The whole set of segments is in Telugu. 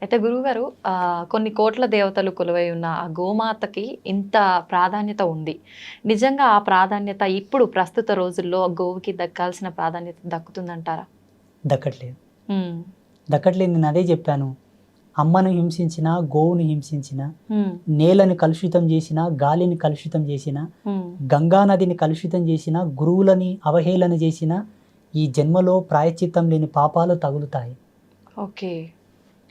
అయితే గురువుగారు కొన్ని కోట్ల దేవతలు కొలువై ఉన్న ఆ గోమాతకి ఇంత ప్రాధాన్యత ఉంది. నిజంగా ఆ ప్రాధాన్యత ఇప్పుడు ప్రస్తుత రోజుల్లో గోవుకి దక్కాల్సిన ప్రాధాన్యత దక్కుతుందంటారా? దక్కట్లేదు. హ్మ్. దక్కట్లేదు, నేను అదే చెప్పాను. అమ్మను హింసించిన, గోవుని హింసించిన, హ్మ్. నేలను కలుషితం చేసిన, గాలిని కలుషితం చేసిన, హ్మ్. గంగా నదిని కలుషితం చేసిన, గురువులని అవహేళన చేసిన, ఈ జన్మలో ప్రాయశ్చిత్తం లేని పాపాలు తగులుతాయి. ఓకే.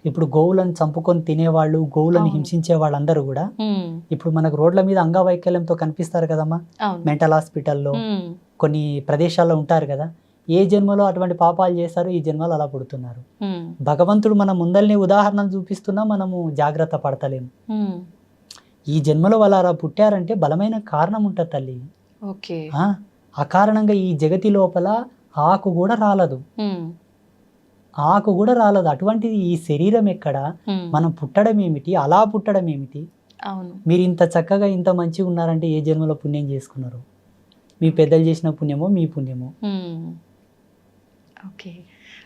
ఇప్పుడు గోవులను చంపుకొని తినేవాళ్ళు, గోవులను అవును. హింసించే వాళ్ళందరూ కూడా హ్మ్. ఇప్పుడు మనకు రోడ్ల మీద అంగవైకల్యంతో కనిపిస్తారు కదమ్మా. అవును. మెంటల్ హాస్పిటల్లో హ్మ్. కొన్ని ప్రదేశాల్లో ఉంటారు కదా. ఏ జన్మలో అటువంటి పాపాలు చేశారు, ఈ జన్మలో అలా పుడుతున్నారు. హ్మ్. భగవంతుడు మన ముందల్ని ఉదాహరణలు చూపిస్తున్నా మనము జాగ్రత్త పడతలేము. హ్మ్. ఈ జన్మలో వాళ్ళు అలా పుట్టారంటే బలమైన కారణం ఉంటుంది తల్లి. ఓకే. అకారణంగా ఈ జగతి లోపల ఆకు కూడా రాలదు. హ్మ్. ఆకు కూడా రాలదు. అటువంటిది ఈ శరీరం ఎక్కడ, హ్మ్. మనం పుట్టడం ఏమిటి, అలా పుట్టడం ఏమిటి? అవును. మీరు ఇంత చక్కగా ఇంత మంచిగా ఉన్నారంటే ఏ జన్మలో పుణ్యం చేసుకున్నారు? మీ పెద్దలు చేసిన పుణ్యమో మీ పుణ్యమో. హ్మ్. ఓకే.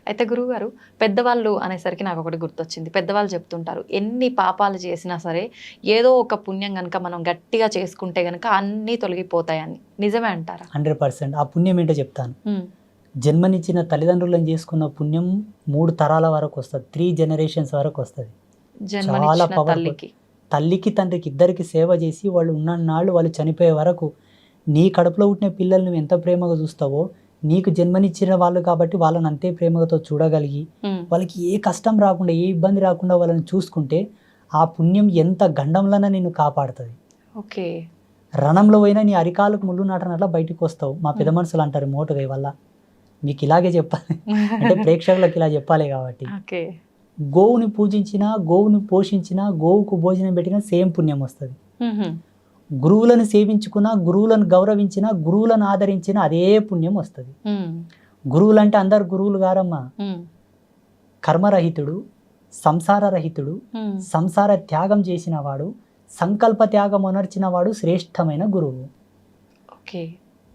అయితే గురువుగారు, పెద్దవాళ్ళు అనేసరికి నాకు ఒకటి గుర్తొచ్చింది. పెద్దవాళ్ళు చెప్తుంటారు, ఎన్ని పాపాలు చేసినా సరే ఏదో ఒక పుణ్యం గనక మనం గట్టిగా చేసుకుంటే గనక అన్నీ తొలగిపోతాయని. నిజమే అంటారా? 100%. ఆ పుణ్యం ఏంటో చెప్తాను. హ్మ్. జన్మనిచ్చిన తల్లిదండ్రులను చేసుకున్న పుణ్యం 3 తరాల వరకు వస్తుంది, 3 జనరేషన్స్ వరకు వస్తుంది. చాలా జన్మనిచ్చిన పవర్ఫుల్. తల్లికి. తల్లికి తండ్రికి ఇద్దరికి సేవ చేసి వాళ్ళు ఉన్నన్నాళ్ళు వాళ్ళు చనిపోయే వరకు నీ కడుపులో పుట్టిన పిల్లల్ని నువ్వు ఎంత ప్రేమగా చూస్తావో, నీకు జన్మనిచ్చిన వాళ్ళు కాబట్టి వాళ్ళని అంతే ప్రేమతో చూడగలిగి హ్మ్. వాళ్ళకి ఏ కష్టం రాకుండా ఏ ఇబ్బంది రాకుండా వాళ్ళని చూసుకుంటే ఆ పుణ్యం ఎంత గండంలోనే నిన్ను కాపాడుతుంది. ఓకే. రణంలో పోయినా నీ అరికాలకు ముళ్ళు నాటనట్లా బయటికి వస్తావు. మా పెద్ద మనుషులు అంటారు మోటుగా వల్ల. మీకు ఇలాగే చెప్పాలి అంటే ప్రేక్షకులకు ఇలా చెప్పాలి కాబట్టి. ఓకే. గోవుని పూజించినా, గోవుని పోషించినా, గోవుకు భోజనం పెట్టినా సేమ్ పుణ్యం వస్తుంది. హుహు. గురువులను సేవించుకున్నా, గురువులను గౌరవించినా, గురువులను ఆదరించినా అదే పుణ్యం వస్తుంది. హ్మ్. గురువులు అంటే అందరు గురువులు గారమ్మా. హ్మ్. కర్మరహితుడు, సంసారరహితుడు, హ్మ్. సంసార త్యాగం చేసిన వాడు, సంకల్ప త్యాగం అనర్చిన వాడు శ్రేష్టమైన గురువు. ఓకే.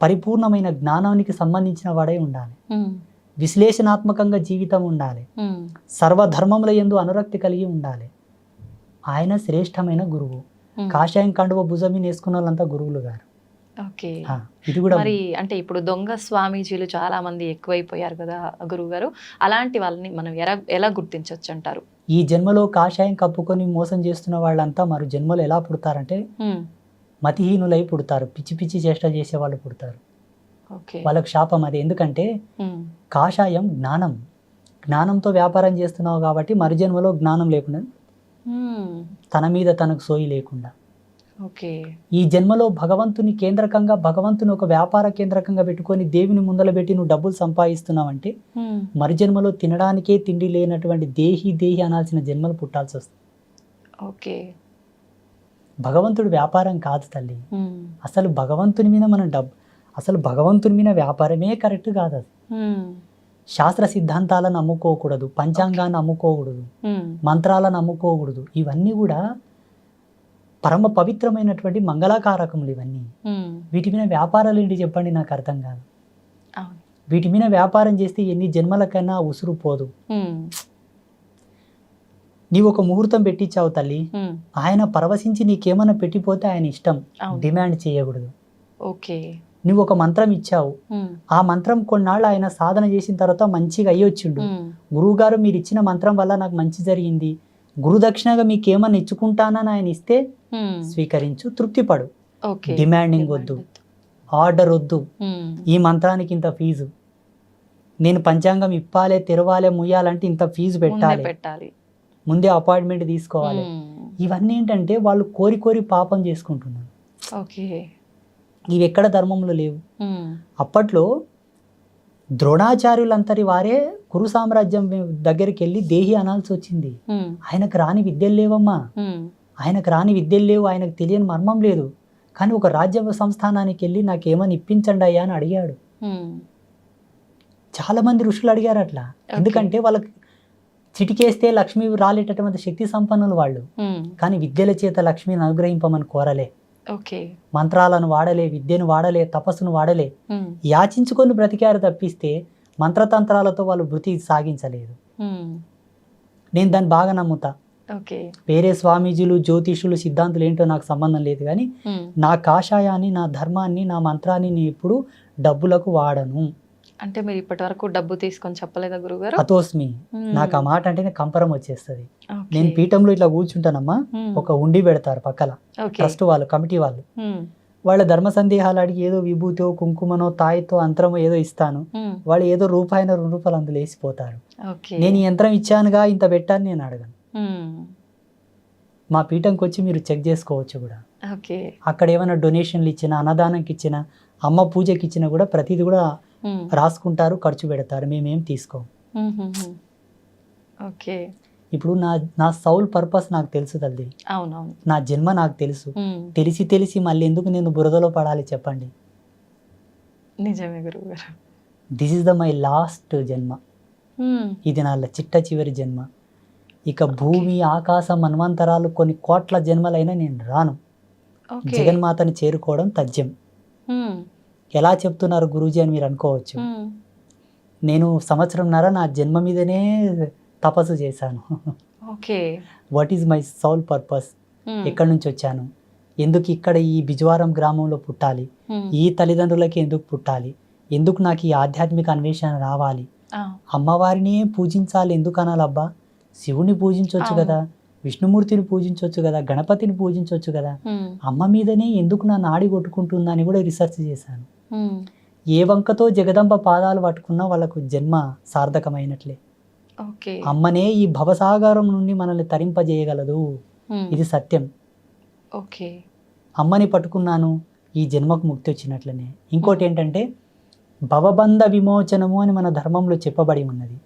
పరిపూర్ణమైన జ్ఞానానికి సంబంధించిన వాడై ఉండాలి. హ్మ్. విశ్లేషణాత్మకంగా జీవితం ఉండాలి. హ్మ్. సర్వధర్మముల యందు అనురక్తి కలిగి ఉండాలి. ఆయన శ్రేష్టమైన గురువు. హ్మ్. కాషాయం కండువ భుజం మీద వేసుకున్న వాళ్ళంతా గురువులు గారు. ఓకే. ఇది కూడా మరి అంటే ఇప్పుడు దొంగ స్వామీజీలు చాలా మంది ఎక్కువైపోయారు కదా గురువుగారు. అలాంటి వాళ్ళని మనం ఎలా గుర్తించొచ్చు అంటారు? ఈ జన్మలో కాషాయం కప్పుకొని మోసం చేస్తున్న వాళ్ళంతా మరు జన్మలో ఎలా పుడతారంటే హ్మ్. మతిహీనులై పుడతారు. పిచ్చి పిచ్చి చేష్ట చేసే వాళ్ళు పుడతారు. ఓకే. వాళ్ళకు శాపం అది. ఎందుకంటే హ్మ్. కాషాయం జ్ఞానం. జ్ఞానంతో వ్యాపారం చేస్తున్నావు కాబట్టి మరు జన్మలో జ్ఞానం లేకుండా, హ్మ్. తన మీద తనకు సోయి లేకుండా, ఓకే. ఈ జన్మలో భగవంతుని కేంద్రకంగా, భగవంతుని ఒక వ్యాపార కేంద్రకంగా పెట్టుకొని దేవుని ముందల పెట్టి నువ్వు డబ్బులు సంపాదిస్తున్నావంటే హ్మ్. మరు జన్మలో తినడానికే తిండి లేనటువంటి దేహి అనాల్సిన జన్మలు పుట్టాల్సి వస్తుంది. ఓకే. భగవంతుడు వ్యాపారం కాదు తల్లి. హ్మ్. అసలు భగవంతుని మీద మనం అసలు భగవంతుని మీద వ్యాపారమే కరెక్ట్ కాదు. అది హ్మ్. శాస్త్ర సిద్ధాంతాలను అమ్ముకోకూడదు, పంచాంగాన్ని అమ్ముకోకూడదు, హ్మ్. మంత్రాలను అమ్ముకోకూడదు. ఇవన్నీ కూడా పరమ పవిత్రమైనటువంటి మంగళకారకములు ఇవన్నీ. హ్మ్. వీటి మీద వ్యాపారాలు ఏంటి చెప్పండి, నాకు అర్థం కాదు. అవును. వీటి మీద వ్యాపారం చేస్తే ఎన్ని జన్మలకైనా ఉసురు పోదు. హ్మ్. నీవు ఒక ముహూర్తం పెట్టించావు తల్లి, హ్మ్. ఆయన పరవశించి నీకేమైనా పెట్టిపోతే ఆయన ఇష్టం, అవును. డిమాండ్ చేయకూడదు. ఓకే. నువ్వు ఒక మంత్రం ఇచ్చావు, హ్మ్. ఆ మంత్రం కొన్నాళ్ళు ఆయన సాధన చేసిన తర్వాత మంచిగా అయ్యొచ్చిండు. హ్మ్. గురువుగారు మీరు ఇచ్చిన మంత్రం వల్ల నాకు మంచి జరిగింది, గురుదక్షిణగా మీకు ఏమన్నా ఇచ్చుకుంటానని ఆయన ఇస్తే హ్మ్. స్వీకరించు, తృప్తిపడు. ఓకే. డిమాండింగ్ వద్దు, ఆర్డర్ వద్దు. హ్మ్. ఈ మంత్రానికి ఇంత ఫీజు, నేను పంచాంగం ఇప్పాలే, తెరవాలే, ముయ్యాలంటే ఇంత ఫీజు ముందే పెట్టాలి, పెట్టాలి. ముందే అపాయింట్మెంట్ తీసుకోవాలి. హ్మ్. ఇవన్నీ ఏంటంటే వాళ్ళు కోరి కోరి పాపం చేసుకుంటున్నారు. ఓకే. ఇవి ఎక్కడ ధర్మంలో లేవు. హ్మ్. అప్పట్లో ద్రోణాచార్యులంతటి వారే కురు సామ్రాజ్యం దగ్గరికి వెళ్ళి దేహి అనాల్సి వచ్చింది. హ్మ్. ఆయనకు రాని విద్యలు లేవమ్మా. హ్మ్. ఆయనకు రాని విద్యలు లేవు, ఆయనకు తెలియని మర్మం లేదు. కానీ ఒక రాజ్య సంస్థానానికి వెళ్ళి నాకేమని ఇప్పించండి అయ్యా అని అడిగాడు. హ్మ్. చాలా మంది ఋషులు అడిగారు అట్లా. ఎందుకంటే వాళ్ళకి చిటికేస్తే లక్ష్మి రాలేటటువంటి శక్తి సంపన్నులు వాళ్ళు. హ్మ్. కానీ విద్యల చేత లక్ష్మిని అనుగ్రహింపమని కోరలే, ఓకే. మంత్రాలను వాడలే, విద్యను వాడలే, తపస్సును వాడలే. హ్మ్. యాచించుకొని బ్రతికారు తప్పిస్తే మంత్రతంత్రాలతో వాళ్ళు వృత్తి సాగించలేదు. హ్మ్. నేను దాన్ని బాగా నమ్ముతా. ఓకే. వేరే స్వామీజీలు, జ్యోతిషులు, సిద్ధాంతులు ఏంటో నాకు సంబంధం లేదు, కానీ నా కాషాయాన్ని, నా ధర్మాన్ని, నా మంత్రాన్ని నేను ఎప్పుడు డబ్బులకు వాడను. అంటే మీరు ఇప్పటి వరకు డబ్బు తీసుకొని చెప్పలేదా గురుగారు? అతోస్మి. నాకు ఆ మాట అంటేనే కంపరం వచ్చేస్తుంది. నేను పీఠంలో ఇట్లా కూర్చుంటానమ్మా, ఒక ఉండి పెడతారు పక్కల, ట్రస్ట్ వాళ్ళు, కమిటీ వాళ్ళు. వాళ్ళ ధర్మ సందేహాలు అడిగి ఏదో విభూతో, కుంకుమనో, తాయితో, అంతరమో ఏదో ఇస్తాను. వాళ్ళు ఏదో రూపాయన 2 రూపాయలు అందులో వేసిపోతారు. నేను ఈ యంత్రం ఇచ్చానుగా, ఇంత పెట్టాను నేను అడగను. మా పీఠంకి వచ్చి మీరు చెక్ చేసుకోవచ్చు కూడా. అక్కడ ఏమైనా డొనేషన్లు ఇచ్చినా, అన్నదానంకి ఇచ్చినా, అమ్మ పూజకి ఇచ్చినా కూడా ప్రతిదీ కూడా రాసుకుంటారు, ఖర్చు పెడతారు. మేమేం తీసుకోం. ఓకే. ఇప్పుడు నా సౌల్ పర్పస్ నాకు తెలుసు తల్లి. అవునవును. నా జన్మ నాకు తెలుసు. తెలిసి మళ్ళీ ఎందుకు నేను బురదలో పడాలి చెప్పండి? నిజమే గురువుగారు. దిస్ ఇస్ మై లాస్ట్ జన్మ. ఇది నా చిట్ట చివరి జన్మ. ఇక భూమి, ఆకాశం, మన్వంతరాలు, కొన్ని కోట్ల జన్మలైనా నేను రాను. జగన్మాతని చేరుకోవడం తథ్యం. ఎలా చెప్తున్నారు గురూజీ అని మీరు అనుకోవచ్చు. నేను 1.5 సంవత్సరంన్నర నా జన్మ మీదనే తపస్సు చేశాను. What is my Saul purpose? ఎక్కడి నుంచి వచ్చాను? ఎందుకు ఇక్కడ ఈ బిజవారం గ్రామంలో పుట్టాలి? ఈ తల్లిదండ్రులకి ఎందుకు పుట్టాలి? ఎందుకు నాకు ఈ ఆధ్యాత్మిక అన్వేషణ రావాలి? అమ్మవారిని పూజించాలి ఎందుకు అనాలబ్బా? శివుని పూజించవచ్చు కదా, విష్ణుమూర్తిని పూజించవచ్చు కదా, గణపతిని పూజించవచ్చు కదా. అమ్మ మీదనే ఎందుకు నా నాడి కొట్టుకుంటుందని కూడా రీసెర్చ్ చేశాను. ఏ వంకతో జగదంబ పాదాలు పట్టుకున్నా వాళ్ళకు జన్మ సార్థకమైనట్లే. అమ్మనే ఈ భవసాగరం నుండి మనల్ని తరింపజేయగలదు. ఇది సత్యం. అమ్మని పట్టుకున్నాను, ఈ జన్మకు ముక్తి వచ్చినట్లనే. ఇంకోటి ఏంటంటే భవబంధ విమోచనము అని మన ధర్మంలో చెప్పబడి ఉన్నది.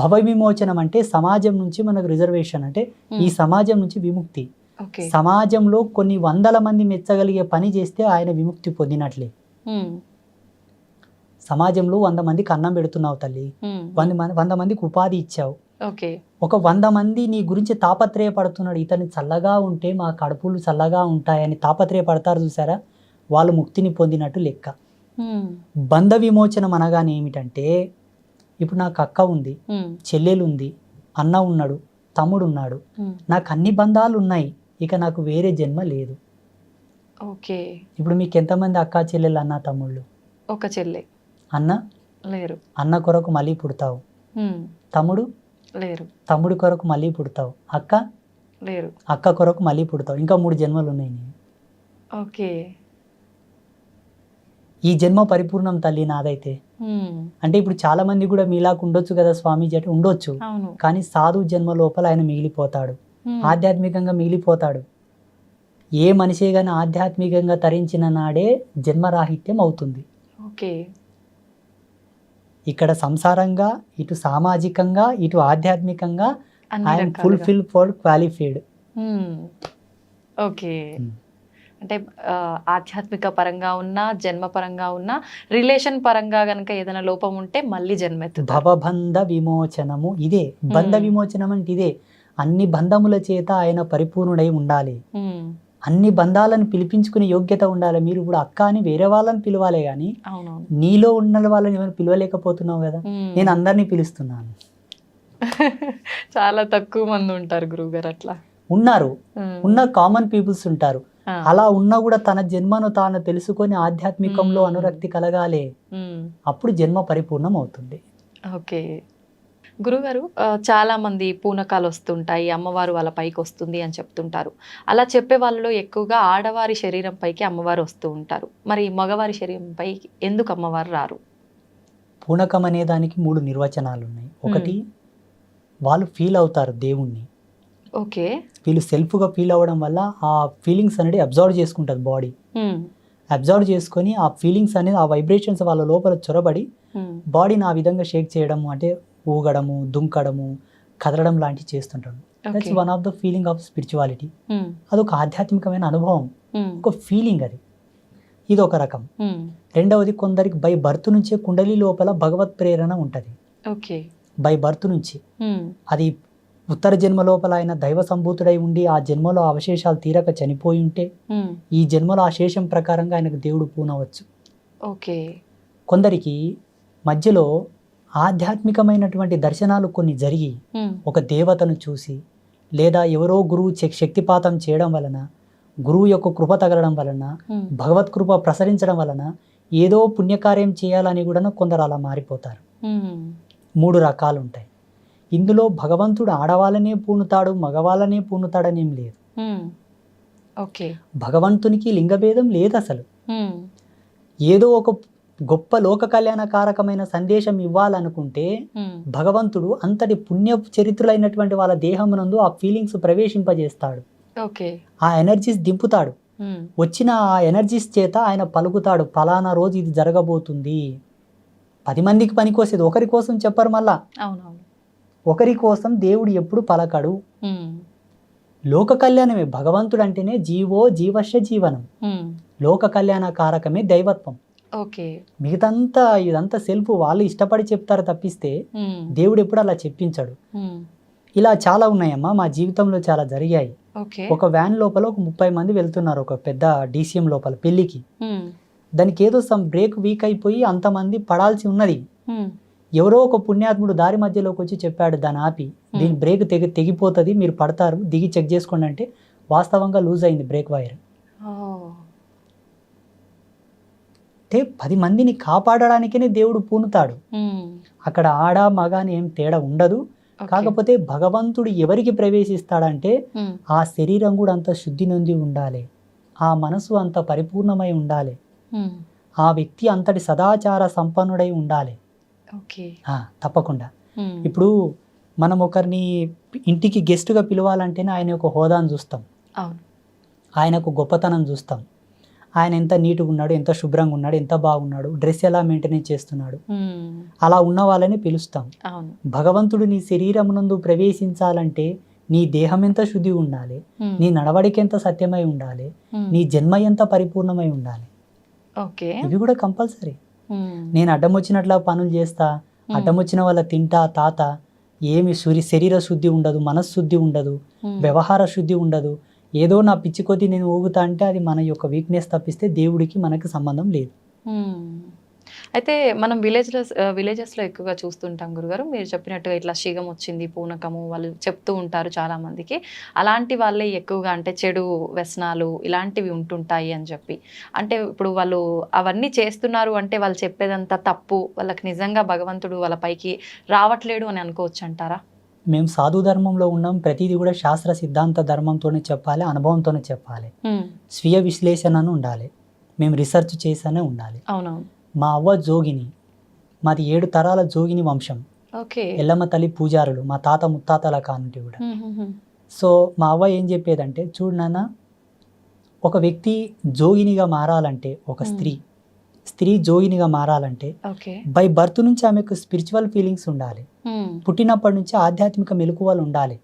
భవ విమోచనం అంటే సమాజం నుంచి మనకు రిజర్వేషన్, అంటే ఈ సమాజం నుంచి విముక్తి. సమాజంలో కొన్ని 100 మంది మెచ్చగలిగే పని చేస్తే ఆయన విముక్తి పొందినట్లే. సమాజంలో 100 మందికి అన్నం పెడుతున్నావు తల్లి, 100 మందికి ఉపాధి ఇచ్చావు. ఒక 100 మంది నీ గురించి తాపత్రయపడుతున్నాడు, ఇతని చల్లగా ఉంటే మా కడుపులు చల్లగా ఉంటాయని తాపత్రయపడతారు చూసారా, వాళ్ళు ముక్తిని పొందినట్టు లెక్క. బంధ విమోచనం అనగానే ఏమిటంటే, ఇప్పుడు నాకు అక్క ఉంది, చెల్లెలు ఉంది, అన్న ఉన్నాడు, తమ్ముడు ఉన్నాడు, నాకు అన్ని బంధాలు ఉన్నాయి, ఇక నాకు వేరే జన్మ లేదు. ఇప్పుడు మీకు ఎంతమంది అక్క చెల్లెలు, అన్న తమ్ముళ్ళు? ఒక చెల్లె. అన్న లేరు. అన్న కొరకు మళ్ళీ పుడతావు. తమ్ముడు లేరు. తమ్ముడి కొరకు మళ్ళీ పుడతావు. అక్క లేరు. అక్క కొరకు మళ్ళీ పుడతావు. ఇంకా 3 జన్మలు ఉన్నాయి. ఈ జన్మ పరిపూర్ణం తల్లి నాదైతే. అంటే ఇప్పుడు చాలా మంది కూడా మీలాగా ఉండొచ్చు కదా స్వామీజీ అంటే, ఉండొచ్చు, కానీ సాధు జన్మ లోపల ఆయన మిగిలిపోతాడు, ఆధ్యాత్మికంగా మిగిలిపోతాడు. ఏ మనిషి కానీ ఆధ్యాత్మికంగా తరించిన నాడే జన్మరాహిత్యం అవుతుంది. ఇక్కడ సంసారంగా, ఇటు సామాజికంగా, ఇటు ఆధ్యాత్మికంగా ఐఎమ్ ఫుల్ఫిల్ ఫర్ క్వాలిఫైడ్. అంటే ఆధ్యాత్మిక పరంగా ఉన్నా, జన్మ పరంగా ఉన్నా, రిలేషన్ పరంగా గనక ఏదైనా లోపం ఉంటే మళ్ళీ జన్మెత్తు. భవబంధ విమోచనము ఇదే. బంధ విమోచనం అంటే ఇదే. అన్ని బంధముల చేత ఆయన పరిపూర్ణుడై ఉండాలి. అన్ని బంధాలను పిలిపించుకునే యోగ్యత ఉండాలి. మీరు ఇప్పుడు అక్క అని వేరే వాళ్ళని పిలవాలే గాని నీలో ఉన్న వాళ్ళని ఏమైనా పిలవలేకపోతున్నావు కదా. నేను అందరినీ పిలుస్తున్నాను. చాలా తక్కువ మంది ఉంటారు గురువుగారు. అట్లా ఉన్న కామన్ పీపుల్స్ ఉంటారు. అలా ఉన్నా కూడా తన జన్మను తాను తెలుసుకొని ఆధ్యాత్మికంలో అనురక్తి కలగాలి. అప్పుడు జన్మ పరిపూర్ణం అవుతుంది. గురుగారు, చాలా మంది పూనకాలు వస్తుంటాయి, అమ్మవారు వాళ్ళ పైకి వస్తుంది అని చెప్తుంటారు. అలా చెప్పే వాళ్ళలో ఎక్కువగా ఆడవారి శరీరం పైకి అమ్మవారు వస్తూ ఉంటారు. మరి మగవారి శరీరం పైకి ఎందుకు అమ్మవారు రారు? పూనకం అనే దానికి 3 నిర్వచనాలు ఉన్నాయి. ఒకటి, వాళ్ళు ఫీల్ అవుతారు దేవుణ్ణి. వీళ్ళు సెల్ఫ్గా ఫీల్ అవ్వడం వల్ల ఆ ఫీలింగ్స్ అనేది అబ్జర్వ్ చేసుకుంటుంది బాడీ. అబ్జర్వ్ చేసుకొని ఆ ఫీలింగ్స్ అనేది, ఆ వైబ్రేషన్స్ వాళ్ళ లోపల చొరబడి బాడీని ఆ విధంగా షేక్ చేయడము, అంటే ఊగడము, దుంకడము, కదలడం లాంటివి చేస్తుంటాడు. That's one of the feeling of spirituality. అదొక ఆధ్యాత్మికమైన అనుభవం, ఒక ఫీలింగ్ అది. ఇది ఒక రకం. రెండవది, కొందరికి బై బర్త్ నుంచే కుండలి లోపల భగవత్ ప్రేరణ ఉంటుంది. బై బర్త్ నుంచి. అది ఉత్తర జన్మ లోపల ఆయన దైవ సంభూతుడై ఉండి ఆ జన్మలో అవశేషాలు తీరక చనిపోయి ఉంటే ఈ జన్మలో ఆ శేషం ప్రకారంగా ఆయనకు దేవుడు పూనవచ్చు. ఓకే. కొందరికి మధ్యలో ఆధ్యాత్మికమైనటువంటి దర్శనాలు కొన్ని జరిగి ఒక దేవతను చూసి లేదా ఎవరో గురువు శక్తిపాతం చేయడం వలన, గురువు యొక్క కృప తగలడం వలన, భగవత్ కృప ప్రసరించడం వలన ఏదో పుణ్యకార్యం చేయాలని కూడా కొందరు అలా మారిపోతారు. 3 రకాలు ఉంటాయి. ఇందులో భగవంతుడు ఆడవాళ్ళనే పూనుతాడు, మగవాళ్ళనే పూనుతాడనేం లేదు. ఓకే, భగవంతునికి లింగభేదం లేదు అసలు. ఏదో ఒక గొప్ప లోక కళ్యాణకారకమైన సందేశం ఇవ్వాలనుకుంటే భగవంతుడు అంతటి పుణ్య చరిత్రులైనటువంటి వాళ్ళ దేహమునందు ఆ ఫీలింగ్స్ ప్రవేశింపజేస్తాడు. ఓకే, ఆ ఎనర్జీస్ దింపుతాడు. వచ్చిన ఆ ఎనర్జీస్ చేత ఆయన పలుకుతాడు, ఫలానా రోజు ఇది జరగబోతుంది. 10 మందికి పనికొసేది, ఒకరి కోసం చెప్పరు. మళ్ళా ఒకరి కోసం దేవుడు ఎప్పుడు పలకడు. లోక కళ్యాణమే భగవంతుడు అంటేనే జీవో జీవశ్య జీవనం. లోక కళ్యాణ కారకమే దైవత్వం. ఓకే, మిగతంతా ఇదంతా సెల్ఫ్, వాళ్ళు ఇష్టపడి చెప్తారు తప్పిస్తే దేవుడు ఎప్పుడు అలా చెప్పించాడు. ఇలా చాలా ఉన్నాయమ్మా, మా జీవితంలో చాలా జరిగాయి. ఒక వ్యాన్ లోపల ఒక 30 మంది వెళ్తున్నారు, ఒక పెద్ద DCM లోపల పెళ్లికి. దానికి ఏదో సమ్ బ్రేక్ వీక్ అయిపోయి అంతమంది పడాల్సి ఉన్నది. ఎవరో ఒక పుణ్యాత్ముడు దారి మధ్యలోకి వచ్చి చెప్పాడు, దాన్ని ఆపి, దీని బ్రేక్ తెగిపోతుంది, మీరు పడతారు, దిగి చెక్ చేసుకోండి అంటే వాస్తవంగా లూజ్ అయింది బ్రేక్ వైర్. అంటే 10 మందిని కాపాడడానికే దేవుడు పూనుతాడు. అక్కడ ఆడ మగ అని ఏం తేడా ఉండదు. కాకపోతే భగవంతుడు ఎవరికి ప్రవేశిస్తాడంటే ఆ శరీరం కూడా అంత శుద్ధి నొంది ఉండాలి, ఆ మనసు అంత పరిపూర్ణమై ఉండాలి, ఆ వ్యక్తి అంతటి సదాచార సంపన్నుడై ఉండాలి. తప్పకుండా. ఇప్పుడు మనం ఒకరిని ఇంటికి గెస్ట్గా పిలవాలంటేనే ఆయన యొక్క హోదాను చూస్తాం, ఆయనకు గొప్పతనం చూస్తాం, ఆయన ఎంత నీట్గా ఉన్నాడు, ఎంత శుభ్రంగా ఉన్నాడు, ఎంత బాగున్నాడు, డ్రెస్ ఎలా మెయింటైన్ చేస్తున్నాడు, అలా ఉన్న వాళ్ళని పిలుస్తాం. భగవంతుడు నీ శరీరం నందు ప్రవేశించాలంటే నీ దేహం ఎంత శుద్ధి ఉండాలి, నీ నడవడికి ఎంత సత్యమై ఉండాలి, నీ జన్మ ఎంత పరిపూర్ణమై ఉండాలి. ఇవి కూడా కంపల్సరీ. నేను అడ్డం వచ్చినట్లా పనులు చేస్తా, అడ్డం వచ్చిన వాళ్ళ తింటా తాత, ఏమి శరీర శుద్ధి ఉండదు, మనశ్శుద్ధి ఉండదు, వ్యవహార శుద్ధి ఉండదు, ఏదో నా పిచ్చి కొద్దీ నేను ఊగుతా అంటే అది మన యొక్క వీక్నెస్ తప్పిస్తే దేవుడికి మనకి సంబంధం లేదు. అయితే మనం విలేజెస్లో ఎక్కువగా చూస్తుంటాం గురుగారు, మీరు చెప్పినట్టుగా ఇట్లా శీఘం వచ్చింది, పూనకము, వాళ్ళు చెప్తూ ఉంటారు చాలా మందికి. అలాంటి వాళ్ళే ఎక్కువగా అంటే చెడు వ్యసనాలు ఇలాంటివి ఉంటుంటాయి అని చెప్పి, అంటే ఇప్పుడు వాళ్ళు అవన్నీ చేస్తున్నారు అంటే వాళ్ళు చెప్పేదంతా తప్పు, వాళ్ళకి నిజంగా భగవంతుడు వాళ్ళ పైకి రావట్లేడు అని అనుకోవచ్చు అంటారా? మేము సాధు ధర్మంలో ఉన్నాం, ప్రతిదీ కూడా శాస్త్ర సిద్ధాంత ధర్మంతోనే చెప్పాలి, అనుభవంతోనే చెప్పాలి, స్వీయ విశ్లేషణను ఉండాలి, మేము రీసెర్చ్ చేసానే ఉండాలి. అవునవును. మా అవ్వ జోగిని, మాది 7 తరాల జోగిని వంశం. ఎల్లమ్మ తల్లి పూజారులు, మా తాత ముత్తాతల కానుంటి కూడా. సో మా అవ్వ ఏం చెప్పేదంటే, చూడు నాన్న, ఒక వ్యక్తి జోగినిగా మారాలంటే, ఒక స్త్రీ జోగినిగా మారాలంటే బై బర్త్ నుంచి ఆమెకు స్పిరిచువల్ ఫీలింగ్స్ ఉండాలి, పుట్టినప్పటి నుంచి ఆధ్యాత్మిక మెలకువలు ఉండాలి.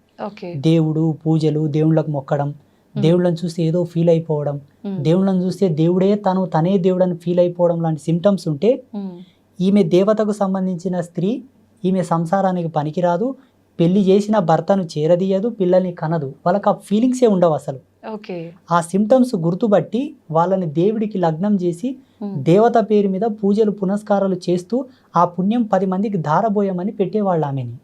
దేవుడు, పూజలు, దేవుళ్ళకు మొక్కడం, దేవుళ్ళని చూస్తే ఏదో ఫీల్ అయిపోవడం, దేవుళ్ళని చూస్తే దేవుడే తనే దేవుడని ఫీల్ అయిపోవడం లాంటి సిమ్టమ్స్ ఉంటే ఈమె దేవతకు సంబంధించిన స్త్రీ, ఈమె సంసారానికి పనికిరాదు, పెళ్లి చేసిన భర్తను చేరదీయదు, పిల్లల్ని కనదు, వాళ్ళకి ఆ ఫీలింగ్సే ఉండవు అసలు. ఆ సిమ్టమ్స్ గుర్తుబట్టి వాళ్ళని దేవుడికి లగ్నం చేసి దేవత పేరు మీద పూజలు పునస్కారాలు చేస్తూ ఆ పుణ్యం 10 మందికి ధారబోయమని పెట్టేవాళ్ళు ఆమెని.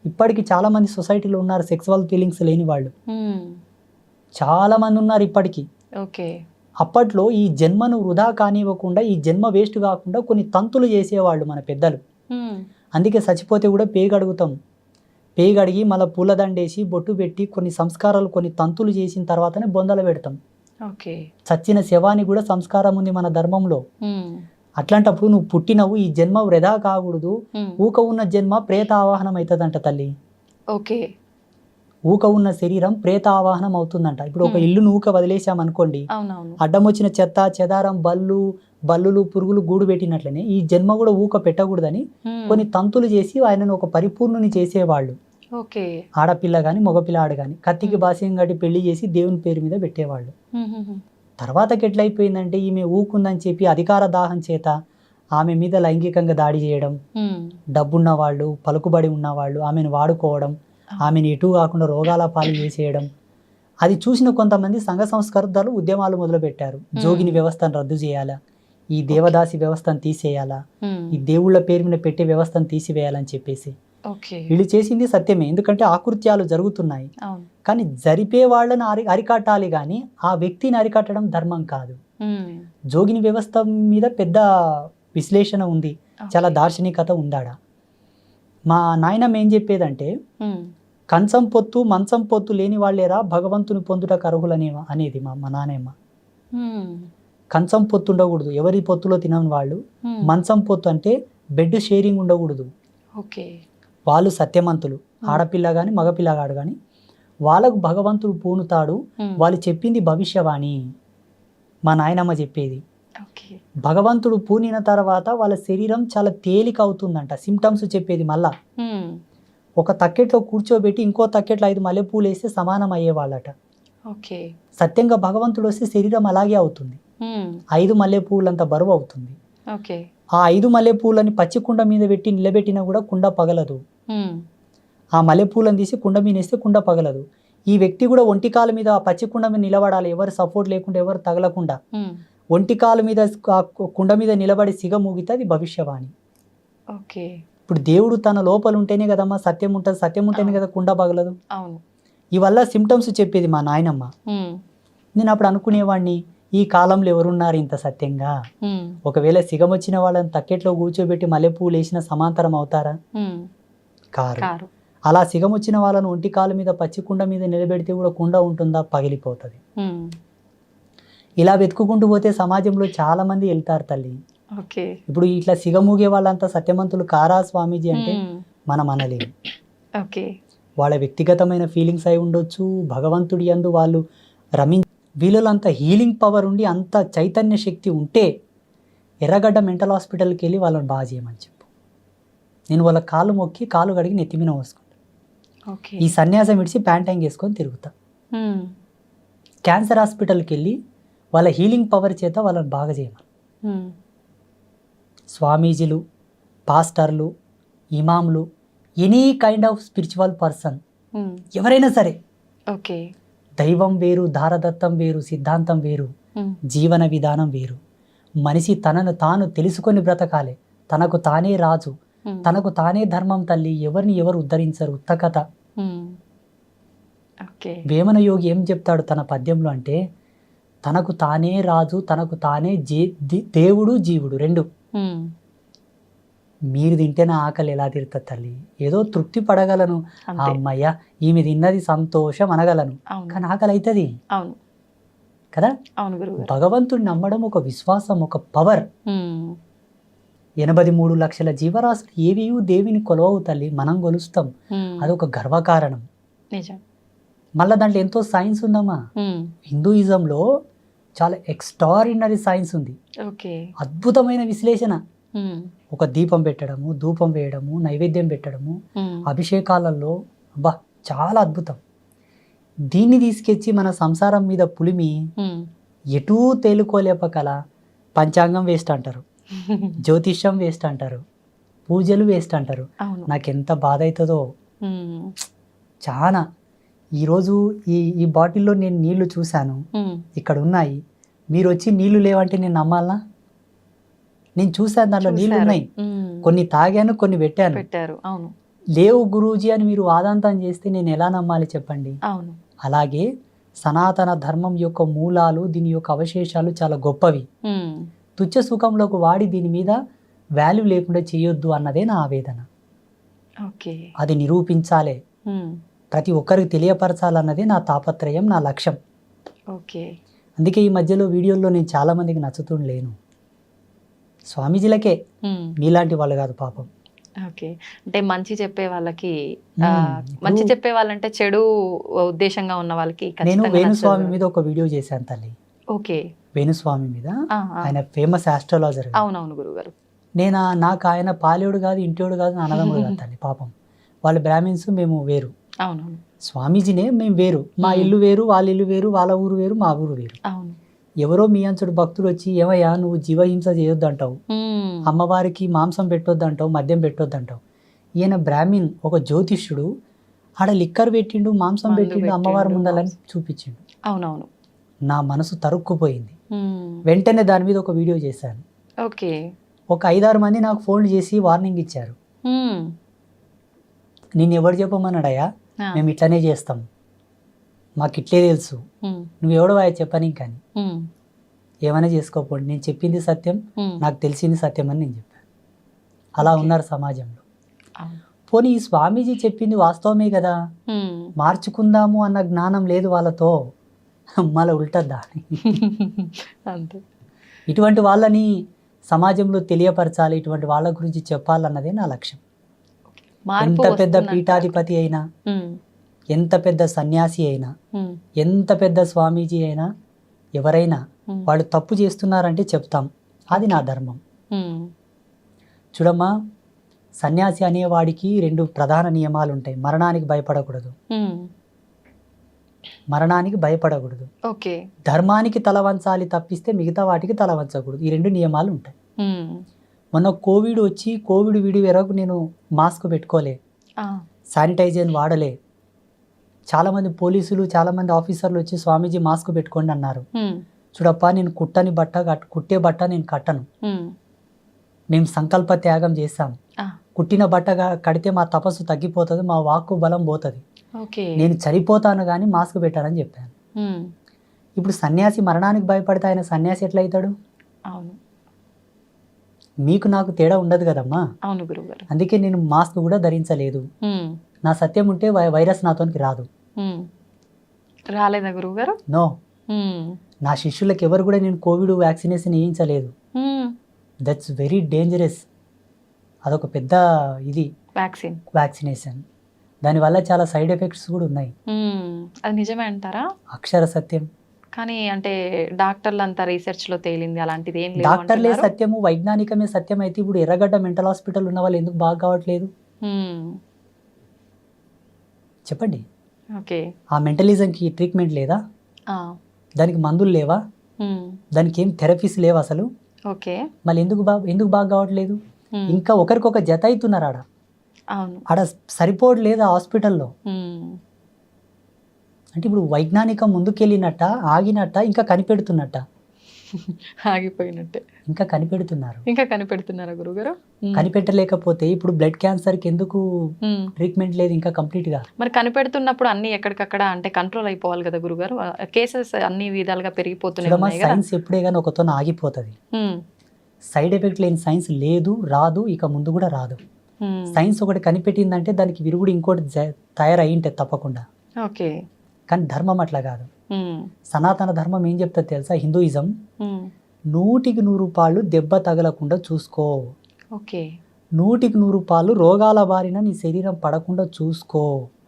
ఇప్పటికి చాలా మంది సొసైటీలో ఉన్నారు సెక్సువల్ ఫీలింగ్స్ లేని వాళ్ళు, చాలా మంది ఉన్నారు ఇప్పటికీ. అప్పట్లో ఈ జన్మను వృధా కానివ్వకుండా, ఈ జన్మ వేస్ట్ కాకుండా కొన్ని తంతులు చేసేవాళ్ళు మన పెద్దలు. అందుకే చచ్చిపోతే కూడా పేగడుగుతాం, పేగడిగి మళ్ళీ పూలదండేసి బొట్టు పెట్టి కొన్ని సంస్కారాలు, కొన్ని తంతులు చేసిన తర్వాతనే బొందలు పెడతాం. చచ్చిన శవానికి కూడా సంస్కారం ఉంది మన ధర్మంలో. అట్లాంటప్పుడు నువ్వు పుట్టినవు, ఈ జన్మ వృధా కాకూడదు, ఊక ఉన్న జన్మ ప్రేత ఆవాహనం అవుతుందంట తల్లి. ఊక ఉన్న శరీరం ప్రేత ఆవాహనం అవుతుందంట. ఇప్పుడు ఒక ఇల్లును ఊక వదిలేసామనుకోండి, అడ్డం వచ్చిన చెత్త చెదారం, బల్లులు పురుగులు గూడు పెట్టినట్లనే ఈ జన్మ కూడా ఊక పెట్టకూడదని కొన్ని తంతులు చేసి ఆయనను ఒక పరిపూర్ణుని చేసేవాళ్ళు. ఆడపిల్ల గాని మగపిల్లాడు గాని కత్తికి బాస్యం గట్టి పెళ్లి చేసి దేవుని పేరు మీద పెట్టేవాళ్ళు. తర్వాతకి ఎట్లయిపోయిందంటే, ఈమె ఊకుందని చెప్పి అధికార దాహం చేత ఆమె మీద లైంగికంగా దాడి చేయడం, డబ్బున్న వాళ్ళు, పలుకుబడి ఉన్నవాళ్ళు ఆమెను వాడుకోవడం, ఆమెను ఎటు కాకుండా రోగాల పాలు చేసేయడం. అది చూసిన కొంతమంది సంఘ సంస్కర్తలు ఉద్యమాలు మొదలుపెట్టారు, జోగిని వ్యవస్థను రద్దు చేయాలా, ఈ దేవదాసి వ్యవస్థను తీసేయాలా, ఈ దేవుళ్ళ పేరు మీద పెట్టే వ్యవస్థను తీసివేయాలని చెప్పేసి. ఓకే. వీళ్ళు చేసింది సత్యమే, ఎందుకంటే ఆకృత్యాలు జరుగుతున్నాయి. అవును. కానీ జరిపే వాళ్ళని అరికట్టాలి కానీ ఆ వ్యక్తిని అరికట్టడం ధర్మం కాదు. జోగిని వ్యవస్థ మీద పెద్ద విశ్లేషణ ఉంది, చాలా దార్శనికత ఉందాడ. మా నాయనమ్మ ఏం చెప్పేదంటే, కంచం పొత్తు మంచం పొత్తు లేని వాళ్ళేరా భగవంతుని పొందుటకు అర్హులనేవా అనేది మా నాయనమ్మ. కంచం పొత్తు ఉండకూడదు, ఎవరి పొత్తులో తినని వాళ్ళు. మంచం పొత్తు అంటే బెడ్ షేరింగ్ ఉండకూడదు. ఓకే. వాళ్ళు సత్యమంతులు, ఆడపిల్ల కానీ మగపిల్లగాడు కానీ వాళ్ళకు భగవంతుడు పూనుతాడు. వాళ్ళు చెప్పింది భవిష్యవాణి, మా నాయనమ్మ చెప్పేది. భగవంతుడు పూనిన తర్వాత వాళ్ళ శరీరం చాలా తేలిక అవుతుందంట. సిమ్టమ్స్ చెప్పేది మళ్ళా. ఒక తక్కెట్లో కూర్చోబెట్టి ఇంకో తక్కెట్లో 5 మల్లెపూలు వేస్తే సమానం అయ్యేవాళ్ళట. సత్యంగా భగవంతుడు వస్తే శరీరం అలాగే అవుతుంది. 5 మల్లెపూలంత బరువు అవుతుంది. ఆ 5 మల్లెపూలని పచ్చి కుండ మీద పెట్టి నిలబెట్టినా కూడా కుండ పగలదు. ఆ మల్లెపూలను తీసి కుండ మీద వేస్తే కుండ పగలదు. ఈ వ్యక్తి కూడా ఒంటికాల మీద ఆ పచ్చి కుండ మీద నిలబడాలి, ఎవరు సపోర్ట్ లేకుండా, ఎవరు తగలకుండా. ఒంటికాల మీద కుండ మీద నిలబడి సిగ మూగితే అది భవిష్యవాణి. ఇప్పుడు దేవుడు తన లోపల ఉంటేనే కదమ్మా సత్యం ఉంటుంది, సత్యం ఉంటేనే కదా కుండ పగలదు. ఇవల్ల సిమ్టమ్స్ చెప్పేది మా నాయనమ్మ. నేను అప్పుడు అనుకునేవాడిని, ఈ కాలంలో ఎవరున్నారు ఇంత సత్యంగా? ఒకవేళ సిగం వచ్చిన వాళ్ళని తక్కెట్లో కూర్చోబెట్టి మల్లెపూలు వేసిన సమాంతరం అవుతారా? కారు. అలా సిగం వచ్చిన వాళ్ళను ఒంటి కాలు మీద పచ్చి కుండ మీద నిలబెడితే కూడా కుండ ఉంటుందా? పగిలిపోతుంది. ఇలా వెతుక్కుంటూ పోతే సమాజంలో చాలా మంది వెళ్తారు తల్లి. ఇప్పుడు ఇట్లా సిగమూగే వాళ్ళంతా సత్యమంతులు కారా స్వామీజీ అంటే మనం అనలేము. వాళ్ళ వ్యక్తిగతమైన ఫీలింగ్స్ అయి ఉండొచ్చు, భగవంతుడి యందు వాళ్ళు వీళ్ళలో అంత హీలింగ్ పవర్ ఉండి అంత చైతన్య శక్తి ఉంటే ఎర్రగడ్డ మెంటల్ హాస్పిటల్కి వెళ్ళి వాళ్ళని బాగా చేయమని చెప్పు. నేను వాళ్ళ కాళ్ళు మొక్కి కాలు కడిగి నెత్తిమీన పోసుకుంటా. ఈ సన్యాసం విడిచి ప్యాంటైంగ్ వేసుకొని తిరుగుతా. క్యాన్సర్ హాస్పిటల్కి వెళ్ళి వాళ్ళ హీలింగ్ పవర్ చేత వాళ్ళని బాగా చేయమని. స్వామీజీలు, పాస్టర్లు, ఇమాంలు, any kind of spiritual person ఎవరైనా సరే, దైవం వేరు, దారదత్తం వేరు, సిద్ధాంతం వేరు, జీవన విధానం వేరు. మనిషి తనను తాను తెలుసుకొని బ్రతకాలి. తనకు తానే రాజు, తనకు తానే ధర్మం తల్లి. ఎవరిని ఎవరు ఉద్ధరించరు. ఉత్తకథ. వేమన యోగి ఏం చెప్తాడు తన పద్యంలో అంటే, తనకు తానే రాజు, తనకు తానే దేవుడు, జీవుడు రెండు. మీరు తింటేనే ఆకలి ఎలా తీరుతుంది తల్లి? ఏదో తృప్తి పడగలను, అమ్మయ్య ఈమె తిన్నది సంతోషం అనగలను, కానీ ఆకలి అవుతుంది కదా. భగవంతుడిని నమ్మడం ఒక విశ్వాసం, ఒక పవర్. 83 లక్షల జీవరాశులు ఏవి దేవిని కొలవవు తల్లి, మనం కొలుస్తాం. అదొక గర్వకారణం. మళ్ళా దాంట్లో ఎంతో సైన్స్ ఉందమ్మా. హిందూయిజంలో చాలా ఎక్స్ట్రాడినరీ సైన్స్ ఉంది, అద్భుతమైన విశ్లేషణ. ఒక దీపం పెట్టడము, ధూపం వేయడము, నైవేద్యం పెట్టడము, అభిషేకాలలో అబ్బా చాలా అద్భుతం. దీన్ని తీసుకొచ్చి మన సంసారం మీద పులిమి ఎటూ తేలుకోలేపకల పంచాంగం వేస్ట్ అంటారు, జ్యోతిష్యం వేస్ట్ అంటారు, పూజలు వేస్ట్ అంటారు. నాకెంత బాధ అవుతుందో చాలా. ఈరోజు ఈ బాటిల్లో నేను నీళ్లు చూశాను, ఇక్కడ ఉన్నాయి. మీరు వచ్చి నీళ్లు లేవంటే నేను నమ్మాలా? నేను చూశాను, దాంట్లో నీళ్లు ఉన్నాయి, కొన్ని తాగాను, కొన్ని పెట్టారు. లేవు గురూజీ అని మీరు వాదాంతం చేస్తే నేను ఎలా నమ్మాలి చెప్పండి? అలాగే సనాతన ధర్మం యొక్క మూలాలు, దీని యొక్క అవశేషాలు చాలా గొప్పవి. తుచ్చ సుఖంలోకి వాడి దీని మీద వాల్యూ లేకుండా చేయొద్దు అన్నదే నా ఆవేదన. అది నిరూపించాలే, ప్రతి ఒక్కరికి తెలియపరచాలన్నదే నా తాపత్రయం, నా లక్ష్యం. అందుకే ఈ మధ్యలో వీడియోల్లో నేను చాలా మందికి నచ్చుతుండలేను. స్వామీజీలకే, మీలాంటి వాళ్ళు కాదు పాపం. అంటే మంచి చెప్పే వాళ్ళకి, మంచి చెప్పే వాళ్ళంటే చెడు ఉద్దేశంగా ఉన్న వాళ్ళకి. నేను వేణుస్వామి మీద ఒక వీడియో చేశాను తల్లి. వేణుస్వామి మీద, ఆయన ఫేమస్ ఆస్ట్రాలజర్. అవునవును గురుగారు. నాకు ఆయన పాలేడు కాదు, ఇంటోడు కాదు, అన్నదమ్ముడు కాదు తల్లి. పాపం వాళ్ళు బ్రాహ్మిన్స్, మేము వేరు. స్వామీజీనే మేము వేరు. మా ఇల్లు వేరు, వాళ్ళ ఇల్లు వేరు, వాళ్ళ ఊరు వేరు, మా ఊరు వేరు. ఎవరో మీ అంచుడు భక్తుడు వచ్చి, ఏమయ్యా నువ్వు జీవహింస చేయొద్దు అంటావు, అమ్మవారికి మాంసం పెట్టొద్దు అంటావు, మద్యం పెట్టొద్దు అంటావు. ఈయన బ్రాహ్మిన్, ఒక జ్యోతిష్యుడు, ఆడ లిక్కర్ పెట్టిండు, మాంసం పెట్టిండు, అమ్మవారి ముందలని చూపించిండు. నా మనసు తరుక్కుపోయింది. వెంటనే దాని మీద ఒక వీడియో చేశాను. ఓకే. ఒక 5-6 మంది నాకు ఫోన్లు చేసి వార్నింగ్ ఇచ్చారు. హ్మ్. నిన్ను ఎవడు చెప్పమన్నాడయ్యా, ఆ! మేము ఇట్లనే చేస్తాం, మాకు ఇట్లే తెలుసు, హ్మ్. నువ్వెవడో వాయి చెప్పని కానీ హ్మ్. ఏమైనా చేసుకోకపోండి, నేను చెప్పింది సత్యం, హ్మ్. నాకు తెలిసింది సత్యం అని నేను చెప్పాను. అలా ఓకే. ఉన్నారు సమాజంలో. అవును. పోనీ ఈ స్వామీజీ చెప్పింది వాస్తవమే కదా, హ్మ్. మార్చుకుందాము అన్న జ్ఞానం లేదు వాళ్ళతో, మళ్ళీ ఉల్టద్దా అని. అంతే. ఇటువంటి వాళ్ళని సమాజంలో తెలియపరచాలి, ఇటువంటి వాళ్ళ గురించి చెప్పాలన్నదే నా లక్ష్యం. మార్పు ఎంత పెద్ద వస్తుందంటారా? పీఠాధిపతి అయినా, హ్మ్. ఎంత పెద్ద సన్యాసి అయినా, హ్మ్. ఎంత పెద్ద స్వామీజీ అయినా, ఎవరైనా హ్మ్. వాళ్ళు తప్పు చేస్తున్నారంటే చెప్తాం, అది నా ధర్మం. హ్మ్. చూడమ్మా, సన్యాసి అనేవాడికి 2 ప్రధాన నియమాలు ఉంటాయి. మరణానికి భయపడకూడదు, హ్మ్. మరణానికి భయపడకూడదు, ఓకే. ధర్మానికి తల వంచాలి తప్పిస్తే మిగతా వాటికి తల వంచకూడదు. ఈ 2 నియమాలు ఉంటాయి. హ్మ్. మొన్న కోవిడ్ వచ్చి కోవిడ్ వీడి వరకు నేను మాస్క్ పెట్టుకోలే, ఆ! శానిటైజర్ వాడలే. చాలామంది పోలీసులు, చాలామంది ఆఫీసర్లు వచ్చి స్వామీజీ మాస్క్ పెట్టుకోండి అన్నారు. హ్మ్. చూడప్పా, నేను కుట్టని బట్ట కుట్టే బట్ట నేను కట్టను. హ్మ్. మేము సంకల్ప త్యాగం చేశాం. ఆ! కుట్టిన బట్టగా కడితే మా తపస్సు తగ్గిపోతుంది, మా వాక్కు బలం పోతుంది, ఓకే. నేను చనిపోతాను కానీ మాస్క్ పెట్టానని చెప్పాను. హ్మ్. ఇప్పుడు సన్యాసి మరణానికి భయపడితే ఆయన సన్యాసి ఎట్లయితాడు? అవును. మీకు నాకు తేడా ఉండదు కదమ్మా. అవును గురువుగారు. అందుకే నేను మాస్క్ కూడా ధరించలేదు. హ్మ్. నా సత్యం ఉంటే వైరస్ నాతోనికి రాదు. హ్మ్. రాలేదా గురువుగారు? నో, హ్మ్. నా శిష్యులకు ఎవరు కూడా నేను కోవిడ్ వ్యాక్సినేషన్ వేయించలేదు. హ్మ్. That's very dangerous. అదొక పెద్ద ఇది వ్యాక్సిన్. వ్యాక్సినేషన్. దానివల్ల చాలా సైడ్ ఎఫెక్ట్స్ కూడా ఉన్నాయి. హ్మ్. అది నిజమే అంటారా? అక్షర సత్యం. కానీ అంటే డాక్టర్లంతా రీసెర్చ్‌లో తేలింది అలాంటిది ఏం లేవు డాక్టర్లే అంటున్నారు. సత్యము, వైజ్ఞానికమే సత్యం అయితే ఇప్పుడు ఎర్రగడ్డ మెంటల్ హాస్పిటల్ ఉన్న వాళ్ళు ఎందుకు బాగా కావట్లేదు హ్మ్. చెప్పండి? ఓకే. ఆ మెంటలిజంకి ట్రీట్మెంట్ లేదా? ఆ! దానికి మందులు లేవా? హ్మ్. దానికి ఏం థెరపీస్ లేవు అసలు? ఓకే. మళ్ళీ ఎందుకు బాగా కావట్లేదు? హ్మ్. ఇంకా ఒకరికొక జత అవుతున్నారు ఆడ. అవును. ఆడ సరిపోడు లేదా హాస్పిటల్లో? హ్మ్. అంటే ఇప్పుడు వైజ్ఞానికం ముందుకెళ్ళినట్ట, ఆగినట్ట, ఇంకా కనిపెడుతున్నట్ట? ఆగిపోయినట్టే. ఇంకా కనిపెడుతున్నారు. ఇంకా కనిపెడుతున్నారా గురువుగారు? హ్మ్. కనిపెట్టలేకపోతే ఇప్పుడు బ్లడ్ క్యాన్సర్కి ఎందుకు హ్మ్. ట్రీట్మెంట్ లేదు ఇంకా కంప్లీట్గా? మరి కనిపెడుతున్నప్పుడు అన్నీ ఎక్కడికక్కడ అంటే కంట్రోల్ అయిపోవాలి కదా గురుగారు. కేసెస్ అన్ని విధాలుగా పెరిగిపోతూనే చూడమ్మా, ఉన్నాయి కదా. సైన్స్ ఎప్పుడే కానీ ఒకతోన ఆగిపోతుంది. హ్మ్. సైడ్ ఎఫెక్ట్ లేని సైన్స్ లేదు, రాదు, ఇక ముందు కూడా రాదు. హ్మ్. సైన్స్ ఒకటి కనిపెట్టిందంటే దానికి విరుగుడు ఇంకోటి తయారయ్యింటే తప్పకుండా. ఓకే. కానీ ధర్మం అట్లా కాదు. హ్మ్. సనాతన ధర్మం ఏం చెప్తుంది తెలుసా? హిందూయిజం హ్మ్. 100కి 100 పాళ్ళు దెబ్బ తగలకుండా చూసుకో, ఓకే. 100కి 100 పాళ్ళు రోగాల బారిన నీ శరీరం పడకుండా చూసుకో.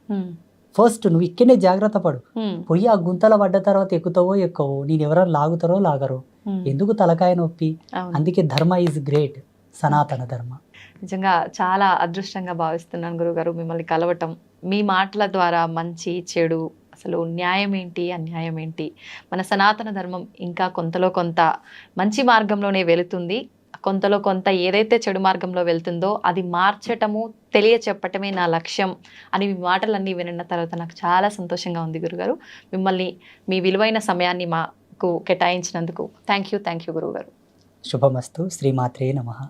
హ్మ్. ఫస్ట్ నువ్వు ఇక్కడనే జాగ్రత్త పడు. హ్మ్. పోయి ఆ గుంతల పడ్డ తర్వాత ఎక్కుతావో ఎక్కవో, నేను ఎవరైనా లాగుతారో లాగరో, హ్మ్. ఎందుకు తలకాయ నొప్పి? అవును. అందుకే ధర్మ ఈజ్ గ్రేట్, సనాతన ధర్మ. నిజంగా చాలా అదృష్టంగా భావిస్తున్నాను గురుగారు మిమ్మల్ని కలవటం. మీ మాటల ద్వారా మంచి, చెడు, అసలు న్యాయం ఏంటి, అన్యాయం ఏంటి, మన సనాతన ధర్మం ఇంకా కొంతలో కొంత మంచి మార్గంలోనే వెళుతుంది. కొంతలో కొంత ఏదైతే చెడు మార్గంలో వెళ్తుందో అది మార్చటము, తెలియచెప్పటమే నా లక్ష్యం అని మీ మాటలన్నీ వినిన తర్వాత నాకు చాలా సంతోషంగా ఉంది గురుగారు. మిమ్మల్ని మీ విలువైన సమయాన్ని మాకు కేటాయించినందుకు థ్యాంక్ యూ గురువుగారు. శుభమస్తు. శ్రీమాత్రే నమః.